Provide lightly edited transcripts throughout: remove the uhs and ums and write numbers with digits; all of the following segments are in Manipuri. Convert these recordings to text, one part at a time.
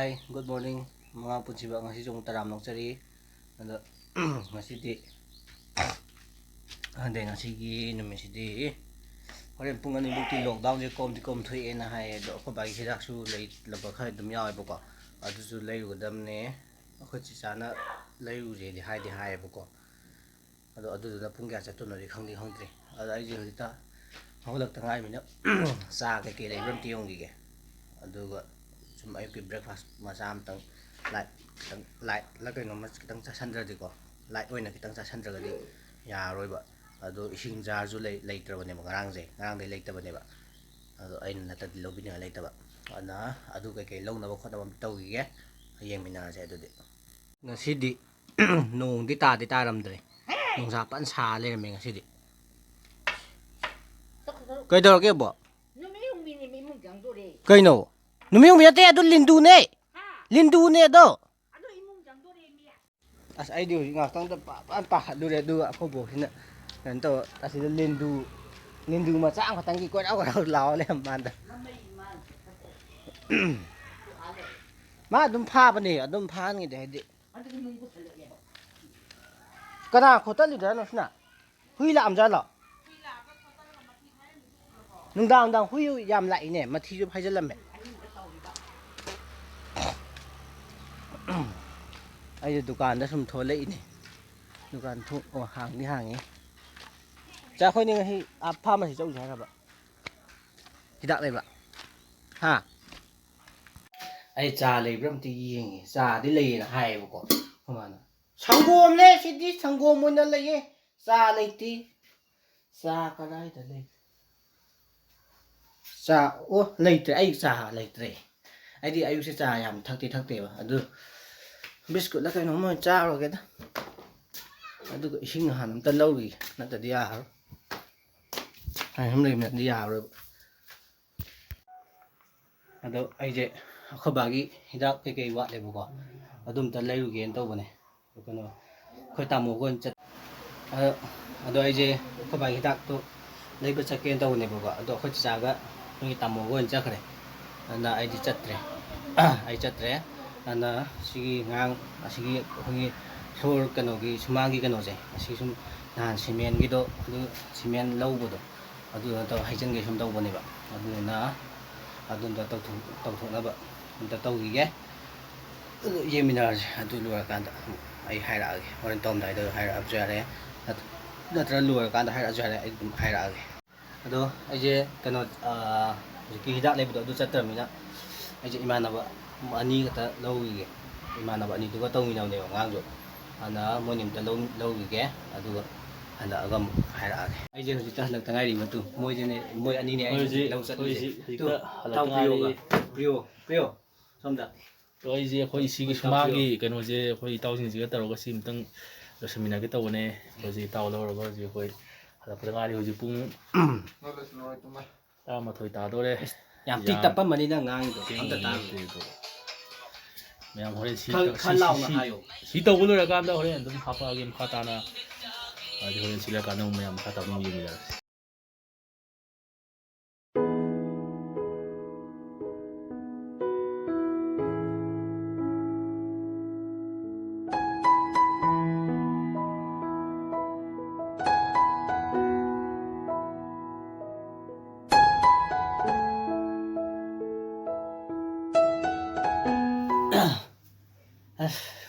Hi, good morning mga punsiba. Ngasi yung taram ng sari. Ano, ngasi di. Hindi, ngasi gi numisi di. Horen pung ano yung lockdown di kom thuy na hay do ko bagi hidak su lay labak hay dum yaw ko. Adu su lay udam ne. Ako si sana lay uje di hay ko. Adu da pung kya chatu no di khangdi khangdri. Adu ai ji hita hawlak tangai mina sa ke lay ram ti yong gi ge. Adu sum ayuki breakfast masam tang light la kay no mas kitang sasandra di ko light oina kitang sasandra ga di ya roi ba ado ising jar ju lay tra bane ngarang dai lay ta bane ba ado aina nata di lobi na lay ta ba ana adu kay law na ba khot ba taw gi ge hayeng mina se adu di ngasi di nong di taram dre nong sa pan sa le me ngasi di kay dor ke bo kay no numiyong biyate ado lindu ne do as ay di nga tang pa do re do ako bo hina nanto as lindu macha ang katang gi ko aw lao le man da ma dum pha ba ni adum pha ngi de di kana khotal li da no sna hui la am ja la nung dang hui yam lai ne ma thi ju phai jalam me ai dukan da sum thole ini dukan thu hang ni hangi cha khoi ni ngi a pha ma si chau ja ba hidak lai ba ha ai cha lai bram ti yeng cha di lai na hai ba ko mana sanggom le si di sanggom mo na lai cha lai ti cha ka dai da lai cha o lai tre ai cha lai tre ai di ayu se cha yam thak ti ba adu biscuit la kay no mo cha ro ke da adu ko ising han am ta lau ri na ta dia ha ai hum le me dia ro adu ai je khobagi hidak ke wa le ko adum ta lai ru gen to bane ko no khoi ta mo ko chat adu ai je khobagi hidak to lai ba cha ken to ne ko adu khoi cha ga ni ta mo ko cha khre na ai di chat tre ai chat tre ana sigi ngang asigi hongi floor kano gi sumagi kano je asi sum nan cement gi do cement lau bo do adu to haijan ge sum dau bone ba adu na adu da tau thu na ba da tau gi ge yeminar adu lu kan da ai hai ra ge horen tom dai do hai ra ja re da tra lu kan da hai ra ja re ai hai ra ge adu ai je kano ki hidak le bo do chat ter mina ai je imana ba ani kata lau gi imana ba ni duga tong minaw ne ngang jo ana monim ta lau gi ge adu anda agam haira ge ai je hoji ta lak tangai ri matu moi je ne moi ani ne ai lau sat ji tu tau prio somda to ai je khoi si gi sumagi kano je khoi tau sing ji ga taro ga sim tang semina ge taw ne hoji taw lo ro ji khoi ala prangali hoji pung ta ma thoi ta do re yam tik tap pa mani na ngang do amta ta ma'am होरे सी सी तो बोलो रखा अंदर होरे अंदर पापा गेम खाता ना आज होरे सिला काना मैम खाता हूँ ये मिला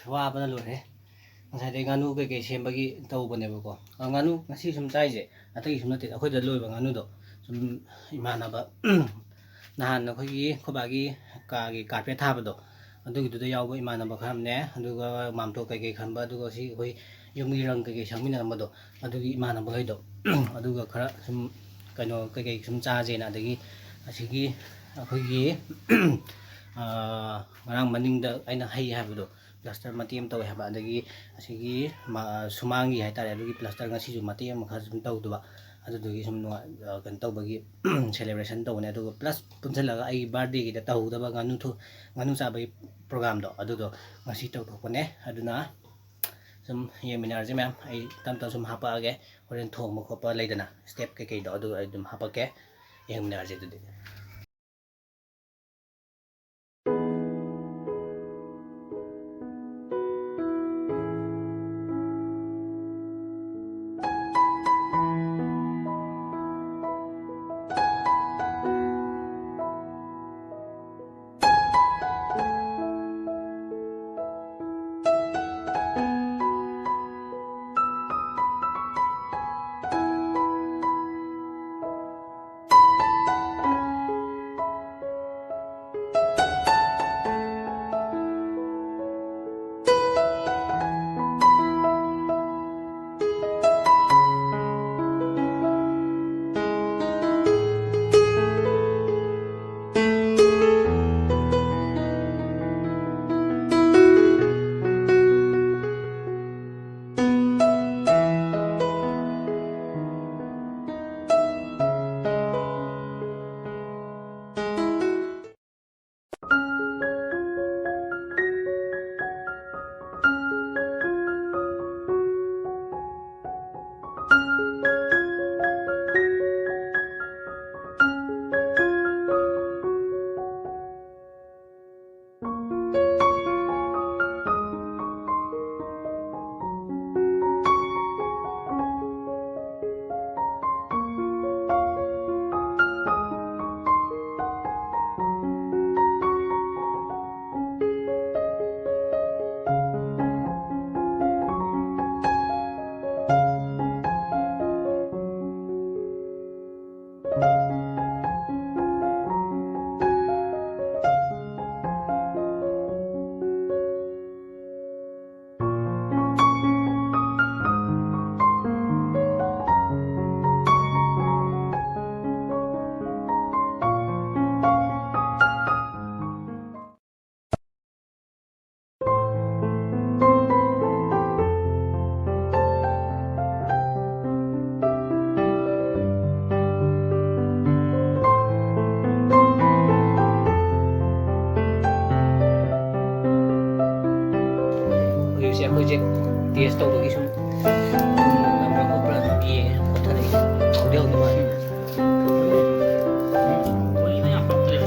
wa ba na lo re ngai de nganu ke sem bagi tau bane ba ko nganu ngasi sum chai je atagi sum nate akhoi da loi ba nganu do sum imana ba nahan na khoi gi khobagi ka gi carpet tha ba do adu gi du da yaw ba imana ba kham ne adu ga mam to ke khan ba adu ga si khoi yung mi rang ke sang min na ma do adu gi imana ba gai do adu ga khara sum kaino ke sum cha je na adagi asigi akhoi gi ngarang maning da aina hai ha ba do plaster matiam taw ha ba adagi asigi sumangi hai tare adugi plaster ngasi ju matiam kha sum taw do ba adu gi sum no kan taw bagi celebration taw ne adu plus punjala ga ai birthday gi da taw da ba nganu cha bai program do adu do ngasi taw thok ne aduna sum yeminar je ma'am ai tam ta sum hapa ge horen thong ma khopa leidana step ke do adu ai dum hapa ke yeminar je du ꯍꯧꯖꯤꯛꯁꯦ ꯑꯩꯈꯣꯏꯁꯦ ꯇꯦꯁ ꯇꯧꯕꯒꯤ ꯁꯨꯝ ꯅꯝꯕꯔ ꯈꯣꯠꯄ꯭ꯔꯥ ꯑꯗꯨꯝ ꯌꯦꯡꯉꯦ ꯈꯣꯠꯊꯔꯛꯏ ꯍꯧꯗꯤ ꯍꯧꯗꯤ ꯃꯥꯜꯂꯦ ꯃꯣꯏꯅ ꯌꯥꯝ ꯍꯥꯞꯇ꯭ꯔꯦ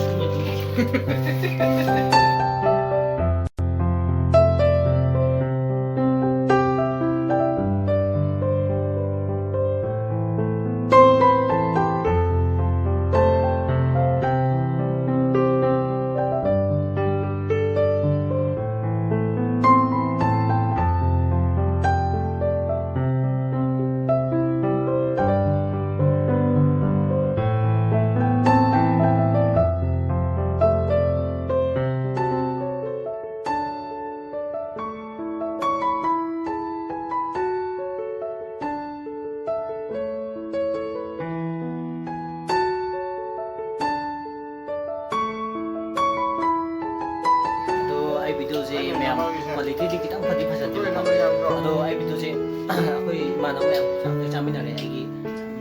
ꯑꯩ ꯚꯤꯗꯤꯑꯣꯁꯦ ꯃꯌꯥꯝ ꯀ꯭ꯋꯥꯂꯤꯇꯤꯗꯤ ꯈꯤꯇꯪ ꯐꯗꯤ ꯐꯖꯗꯦꯕꯀꯣ ꯑꯗꯣ ꯑꯩ ꯚꯤꯗꯤꯑꯣꯁꯦ ꯑꯩꯈꯣꯏ ꯏꯃꯥꯟꯅꯕ ꯃꯌꯥꯝ ꯆꯥꯛ ꯆꯥꯃꯤꯟꯅꯔꯦ ꯑꯩꯒꯤ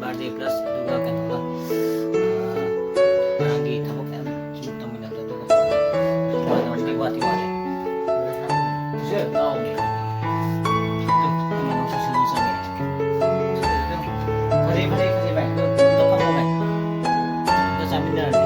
ꯕꯥꯔꯗꯦ ꯄ꯭ꯂꯁ ꯑꯗꯨꯒ ꯀꯩꯅꯣꯒ ꯉꯔꯥꯡꯒꯤ ꯊꯕꯛ ꯃꯌꯥꯝ ꯁꯨꯝ ꯇꯧꯃꯤꯟꯅꯕꯗ ꯑꯗꯨꯒ ꯏꯃꯥꯟꯅꯕꯗꯤ ꯋꯥꯠꯇꯤ ꯋꯥꯠꯂꯦ ꯉꯥꯎꯅꯤ ꯐꯖꯩ ꯐꯖꯩ ꯐꯖꯩ ꯚꯥꯏ ꯑꯗꯣ ꯐꯪꯉꯣ ꯚꯥꯏ ꯑꯗꯣ ꯆꯥꯃꯤꯟꯅꯔꯁꯤ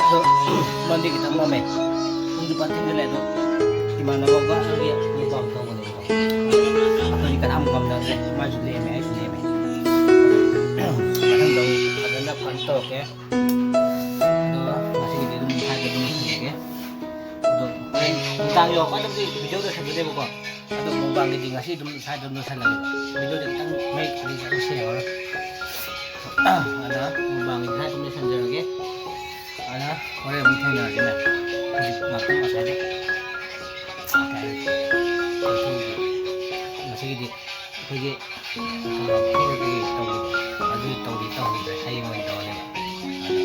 ꯑꯗꯣ ꯃꯟꯗꯤ ꯈꯤꯇꯪ ꯃꯝꯃꯦ ꯄꯨꯡꯁꯨ ꯄꯥꯠ ꯊꯦꯡꯖꯤꯜꯂꯦ ꯑꯗꯣ ꯏꯃꯥꯟꯅꯕꯒ ꯑꯩꯒꯤ ꯅꯨꯄꯥ ꯑꯃ ꯇꯧꯕꯅꯦꯕꯀꯣ ꯑꯩꯈꯣꯏꯗꯤ ꯀꯅꯥꯝ ꯉꯝꯅꯗ꯭ꯔꯦ ꯃꯥꯁꯨ ꯂꯦꯝꯃꯦ ꯑꯩꯁꯨ ꯂꯦꯝꯃꯦ ꯃꯊꯪꯗ ꯐꯖꯅ ꯐꯟ ꯇꯧꯔꯛꯀꯦ ꯑꯗꯣ ꯉꯁꯤꯒꯤꯗꯤ ꯑꯗꯨꯝ ꯁ꯭ꯋꯥꯏꯗ ꯑꯗꯨꯝ ꯂꯣꯏꯁꯤꯜꯂꯒꯦ ꯑꯗꯣ ꯍꯣꯔꯦꯟ ꯅꯨꯡꯗꯥꯡ ꯌꯧꯔꯀꯥꯟꯗꯕꯨꯗꯤ ꯚꯤꯗꯤꯑꯣꯗ ꯁꯟꯖꯗꯦꯕꯀꯣ ꯑꯗꯣ ꯃꯨꯛꯕꯥꯡꯒꯤꯗꯤ ꯉꯁꯤ ꯑꯗꯨꯝ ꯁ꯭ꯋꯥꯏꯗ ꯑꯗꯨꯝ ꯂꯣꯏꯁꯤꯜꯂꯒꯦꯕ ꯚꯤꯗꯤꯑꯣꯗ ꯈꯤꯇꯪ ꯃꯌꯦꯛ ꯈꯤꯇꯪ ꯁꯦꯡꯉꯔꯣꯏ ꯑꯗ ꯃꯨꯛꯕꯥꯡꯒꯤꯗꯤ ꯁ꯭ꯋꯥꯏꯗ ꯑꯗꯨꯝ ꯂꯣꯏꯁꯤꯟꯖꯔꯒꯦ ꯑꯗ ꯍꯣꯔꯦꯟ ꯑꯃꯨꯛ ꯊꯦꯡꯅꯔꯁꯤꯅꯦ ꯍꯧꯖꯤꯛ ꯉꯥꯛꯇꯪ ꯉꯁꯥꯏꯗ ꯉꯁꯤꯒꯤꯗꯤ ꯑꯩꯈꯣꯏꯒꯤ ꯊꯦꯡꯅꯕꯒꯤ ꯇꯧꯕꯗꯣ ꯑꯗꯨꯒꯤ ꯇꯧꯍꯧꯗ꯭ꯔꯦ ꯍꯌꯦꯡ ꯑꯣꯏꯅ ꯇꯧꯔꯅꯦꯕ ꯑꯗ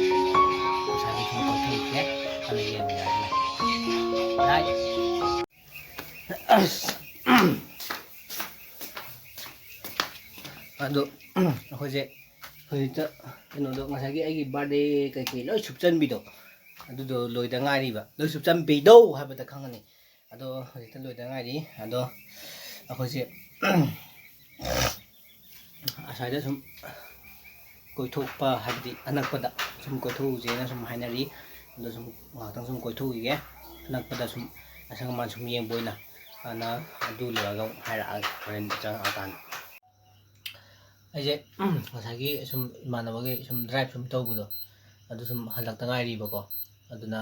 ꯉꯁꯥꯏꯗꯤ ꯁꯨꯝ ꯀꯣꯏꯊꯣꯛꯀꯦ ꯑꯗ ꯌꯦꯡꯃꯤꯟꯅꯔꯁꯤꯅꯦ ꯔꯥꯏꯠ ꯑꯗꯣ ꯑꯩꯈꯣꯏꯁꯦ ꯍꯧꯖꯤꯛꯇ ꯀꯩꯅꯣꯗꯣ ꯉꯁꯥꯏꯒꯤ ꯑꯩꯒꯤ ꯕꯥꯔꯗꯦ ꯀꯩꯀꯩ ꯂꯣꯏ ꯁꯨꯞꯆꯟꯕꯤꯗꯣ ꯑꯗꯨꯗꯣ ꯂꯣꯏꯗ ꯉꯥꯏꯔꯤꯕ ꯂꯣꯏ ꯁꯨꯞꯆꯟꯕꯤꯗꯣ ꯍꯥꯏꯕꯗ ꯈꯪꯉꯅꯤ ꯑꯗꯣ ꯍꯧꯖꯤꯛꯇ ꯂꯣꯏꯗ ꯉꯥꯏꯔꯤ ꯑꯗꯣ ꯑꯩꯈꯣꯏꯁꯦ ꯑꯁ꯭ꯋꯥꯏꯗ ꯁꯨꯝ ꯀꯣꯏꯊꯣꯛꯄ ꯍꯥꯏꯕꯗꯤ ꯑꯅꯛꯄꯗ ꯁꯨꯝ ꯀꯣꯏꯊꯣꯛꯎꯁꯦꯅ ꯁꯨꯝ ꯍꯥꯏꯅꯔꯤ ꯑꯗꯣ ꯁꯨꯝ ꯉꯥꯏꯍꯥꯛꯇꯪ ꯁꯨꯝ ꯀꯣꯏꯊꯣꯛꯎꯈꯤꯒꯦ ꯑꯅꯛꯄꯗ ꯁꯨꯝ ꯑꯁꯪ ꯑꯃꯥꯟ ꯁꯨꯝ ꯌꯦꯡꯕ ꯑꯣꯏꯅ ꯑꯗꯨꯅ ꯑꯗꯨ ꯂꯣꯏꯔꯒ ꯍꯥꯏꯔꯛꯑꯒꯦ ꯍꯣꯔꯦꯟ ꯆꯪꯉꯛꯑꯀꯥꯟꯗ ꯑꯩꯁꯦ ꯉꯁꯥꯏꯒꯤ ꯁꯨꯝ ꯏꯃꯥꯟꯅꯕꯒꯤ ꯁꯨꯝ ꯗ꯭ꯔꯥꯏꯚ ꯁꯨꯝ ꯇꯧꯕꯗꯣ ꯑꯗꯨ ꯁꯨꯝ ꯍꯜꯂꯛꯇ ꯉꯥꯏꯔꯤꯕꯀꯣ ꯑꯗꯨꯅ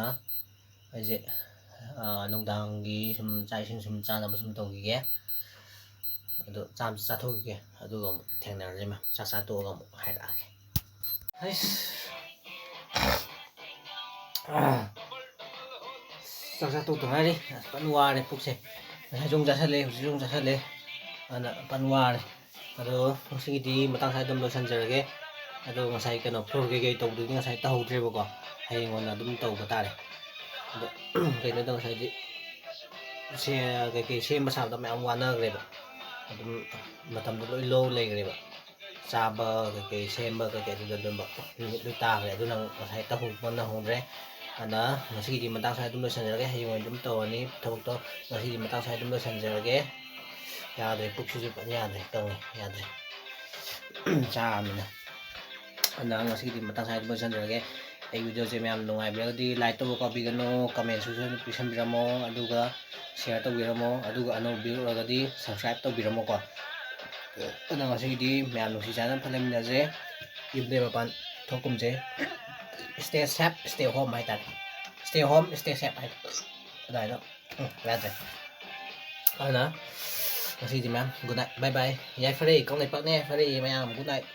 ꯑꯩꯁꯦ ꯅꯨꯡꯗꯥꯡꯒꯤ ꯁꯨꯝ ꯆꯥꯛ ꯏꯁꯤꯡ ꯁꯨꯝ ꯆꯥꯅꯕ ꯁꯨꯝ ꯇꯧꯈꯤꯒꯦ ꯑꯗꯣ ꯆꯥꯛꯁꯨ ꯆꯥꯊꯣꯛꯈꯤꯒꯦ ꯑꯗꯨꯒ ꯑꯃꯨꯛ ꯊꯦꯡꯅꯔꯁꯤ ꯃꯌꯥꯝ ꯆꯥꯛ ꯆꯥꯊꯣꯛꯑꯒ ꯑꯃꯨꯛ ꯍꯥꯏꯔꯛꯑꯒꯦ ꯆꯥꯛ ꯆꯥꯊꯣꯛꯇ ꯉꯥꯏꯔꯤ ꯐꯖꯅ ꯋꯥꯔꯦ ꯄꯨꯛꯁꯦ ꯉꯁꯥꯏꯁꯨ ꯑꯃꯨꯛ ꯆꯥꯁꯤꯜꯂꯦ ꯍꯧꯖꯤꯛꯁꯨ ꯑꯃꯨꯛ ꯆꯥꯁꯤꯜꯂꯦ ꯑꯗꯨꯅ ꯐꯖꯅ ꯋꯥꯔꯦ ꯑꯗꯣ ꯉꯁꯤꯒꯤꯗꯤ ꯃꯇꯥꯡ ꯁ꯭ꯋꯥꯏꯗ ꯑꯗꯨꯝ ꯂꯣꯏꯁꯤꯟꯖꯔꯒꯦ ꯑꯗꯣ ꯉꯁꯥꯏ ꯀꯩꯅꯣ ꯐ꯭ꯂꯣꯔ ꯀꯩꯀꯩ ꯇꯧꯕꯗꯨꯗꯤ ꯉꯁꯥꯏ ꯇꯧꯍꯧꯗ꯭ꯔꯦꯕꯀꯣ ꯍꯌꯦꯡ ꯑꯣꯏꯅ ꯑꯗꯨꯝ ꯇꯧꯕ ꯇꯥꯔꯦ ꯑꯗꯣ ꯀꯩꯅꯣꯗꯣ ꯉꯁꯥꯏꯗꯤ ꯀꯩꯀꯩ ꯁꯦꯝꯕ ꯁꯥꯕꯗ ꯃꯌꯥꯝ ꯋꯥꯅꯈ꯭ꯔꯦꯕ ꯑꯗꯨꯝ ꯃꯇꯝꯗꯣ ꯂꯣꯏ ꯂꯣ ꯂꯩꯈ꯭ꯔꯦꯕ ꯆꯥꯕ ꯀꯩꯀꯩ ꯁꯦꯝꯕ ꯀꯩꯀꯩ ꯑꯗꯨꯗ ꯑꯗꯨꯝ ꯅꯨꯃꯤꯠ ꯂꯣꯏ ꯇꯥꯈ꯭ꯔꯦ ꯑꯗꯨꯅ ꯉꯁꯥꯏ ꯇꯧꯍꯧꯕ ꯅꯪꯍꯧꯗ꯭ꯔꯦ ꯑꯗꯨꯅ ꯉꯁꯤꯒꯤꯗꯤ ꯃꯇꯥꯡ ꯁ꯭ꯋꯥꯏꯗ ꯑꯗꯨꯝ ꯂꯣꯏꯁꯤꯟꯖꯔꯒꯦ ꯍꯌꯦꯡ ꯑꯣꯏꯅ ꯑꯗꯨꯝ ꯇꯧꯔꯅꯤ ꯊꯕꯛꯇꯣ ꯉꯁꯤꯗꯤ ꯃꯇꯥꯡ ꯁ꯭ꯋꯥꯏꯗ ꯑꯗꯨꯝ ꯂꯣꯏꯁꯤꯟꯖꯔꯒꯦ ꯌꯥꯗ꯭ꯔꯦ ꯄꯨꯛꯁꯤꯁꯨ ꯐꯖꯅ ꯌꯥꯗ꯭ꯔꯦ ꯀꯪꯉꯦ ꯌꯥꯗ꯭ꯔꯦ ꯆꯥꯔꯕꯅꯤꯅ ꯑꯗꯨꯅ ꯉꯁꯤꯒꯤꯗꯤ ꯃꯇꯥꯡ ꯁ꯭ꯋꯥꯏꯗ ꯑꯗꯨꯝ ꯂꯣꯏꯁꯤꯟꯖꯔꯒꯦ ꯑꯩ ꯚꯤꯗꯤꯑꯣꯁꯦ ꯃꯌꯥꯝ ꯅꯨꯡꯉꯥꯏꯕꯤꯔꯒꯗꯤ ꯂꯥꯏꯛ ꯇꯧꯕ ꯀꯥꯎꯕꯤꯒꯅꯨ ꯀꯃꯦꯟꯁꯨ ꯄꯤꯁꯟꯕꯤꯔꯝꯃꯣ ꯑꯗꯨꯒ ꯁꯤꯌꯔ ꯇꯧꯕꯤꯔꯝꯃꯣ ꯑꯗꯨꯒ ꯑꯅꯧꯕ ꯚꯤꯌꯨ ꯑꯣꯏꯔꯒꯗꯤ ꯁꯕꯁꯀ꯭ꯔꯥꯏꯕ ꯇꯧꯕꯤꯔꯝꯃꯣꯀꯣ ꯑꯗꯨꯅ ꯉꯁꯤꯒꯤꯗꯤ ꯃꯌꯥꯝ ꯅꯨꯡꯁꯤ ꯆꯥꯟꯅꯅ ꯐꯠꯂꯃꯤꯟꯅꯁꯦ ꯌꯨꯝꯗꯩ ꯃꯄꯥꯟ ꯊꯣꯛꯀꯨꯝꯁꯦ ꯁ꯭ꯇꯦ ꯁꯦꯞ ꯁ꯭ꯇꯦ ꯍꯣꯝ ꯍꯥꯏꯇꯥꯔꯦ ꯁ꯭ꯇꯦ ꯍꯣꯝ ꯁ꯭ꯇꯦ ꯁꯦꯞ ꯍꯥꯏꯇꯥꯔꯦ ꯑꯗꯨꯃꯥꯏꯅ ꯌꯥꯗ꯭ꯔꯦ ꯑꯗꯨꯅ ꯉꯁꯤꯗꯤ ꯃꯌꯥꯝ ꯒꯨꯗ ꯅꯥꯏꯠ ꯕꯥꯏ ꯕꯥꯏ ꯌꯥꯏꯐꯔꯦ ꯀꯪꯂꯩꯄꯥꯛꯅꯦ ꯐꯔꯦ ꯃꯌꯥꯝ ꯒꯨꯗ ꯅꯥꯏꯠ